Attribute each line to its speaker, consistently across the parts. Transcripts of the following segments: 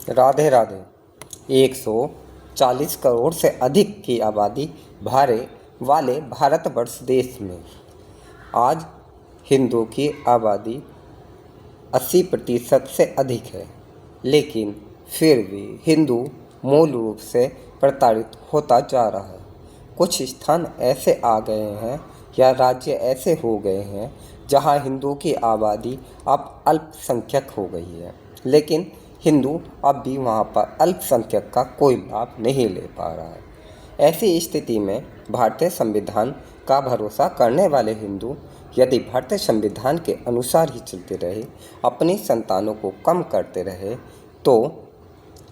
Speaker 1: राधे राधे। 140 करोड़ से अधिक की आबादी वाले भारतवर्ष देश में आज हिंदुओं की आबादी 80% से अधिक है, लेकिन फिर भी हिंदू मूल रूप से प्रताड़ित होता जा रहा है। कुछ स्थान ऐसे आ गए हैं या राज्य ऐसे हो गए हैं जहां हिंदुओं की आबादी अब अल्पसंख्यक हो गई है, लेकिन हिंदू अब भी वहां पर अल्पसंख्यक का कोई लाभ नहीं ले पा रहा है। ऐसी स्थिति में भारतीय संविधान का भरोसा करने वाले हिंदू यदि भारतीय संविधान के अनुसार ही चलते रहे, अपनी संतानों को कम करते रहे, तो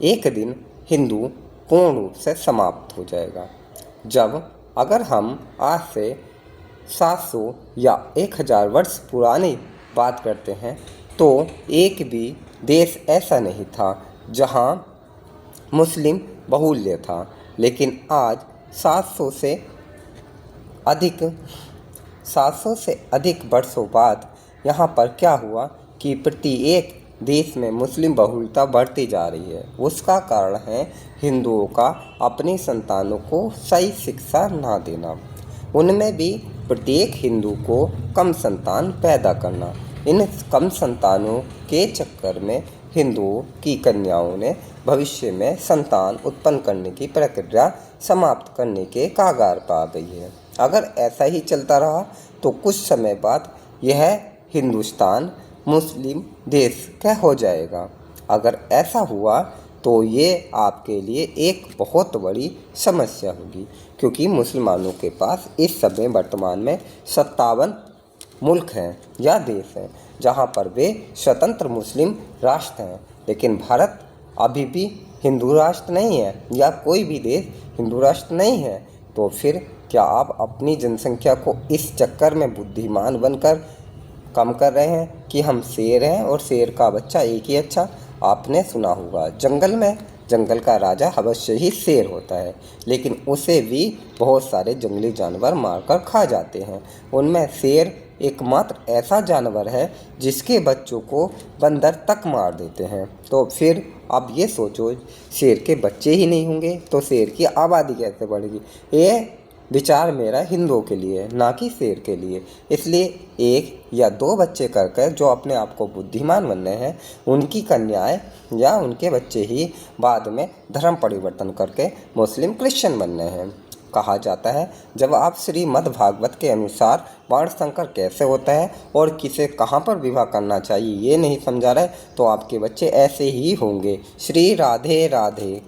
Speaker 1: एक दिन हिंदू पूर्ण रूप से समाप्त हो जाएगा। अगर हम आज से 700 या 1000 वर्ष पुरानी बात करते हैं, तो एक भी देश ऐसा नहीं था जहां मुस्लिम बहुल्य था, लेकिन आज 700 से अधिक वर्षों बाद यहाँ पर क्या हुआ कि प्रत्येक देश में मुस्लिम बहुलता बढ़ती जा रही है। उसका कारण है हिंदुओं का अपनी संतानों को सही शिक्षा ना देना, उनमें भी प्रत्येक हिंदू को कम संतान पैदा करना। इन कम संतानों के चक्कर में हिंदुओं की कन्याओं ने भविष्य में संतान उत्पन्न करने की प्रक्रिया समाप्त करने के कगार पर आ गई है। अगर ऐसा ही चलता रहा तो कुछ समय बाद यह हिंदुस्तान मुस्लिम देश क्या हो जाएगा। अगर ऐसा हुआ तो ये आपके लिए एक बहुत बड़ी समस्या होगी, क्योंकि मुसलमानों के पास इस समय वर्तमान में 57 मुल्क हैं या देश हैं जहाँ पर वे स्वतंत्र मुस्लिम राष्ट्र हैं, लेकिन भारत अभी भी हिंदू राष्ट्र नहीं है या कोई भी देश हिंदू राष्ट्र नहीं है। तो फिर क्या आप अपनी जनसंख्या को इस चक्कर में बुद्धिमान बनकर कम कर रहे हैं कि हम शेर हैं और शेर का बच्चा एक ही अच्छा। आपने सुना होगा जंगल का राजा अवश्य ही शेर होता है, लेकिन उसे भी बहुत सारे जंगली जानवर मारकर खा जाते हैं। उनमें शेर एकमात्र ऐसा जानवर है जिसके बच्चों को बंदर तक मार देते हैं। तो फिर अब ये सोचो, शेर के बच्चे ही नहीं होंगे तो शेर की आबादी कैसे बढ़ेगी। ये विचार मेरा हिंदुओं के लिए, ना कि शेर के लिए। इसलिए 1 या 2 बच्चे करके जो अपने आप को बुद्धिमान बन रहे हैं, उनकी कन्याएं या उनके बच्चे ही बाद में धर्म परिवर्तन करके मुस्लिम क्रिश्चियन बन रहे हैं। कहा जाता है जब आप श्रीमद् भागवत के अनुसार वर्ण संकर कैसे होता है और किसे कहाँ पर विवाह करना चाहिए ये नहीं समझा रहे, तो आपके बच्चे ऐसे ही होंगे। श्री राधे राधे।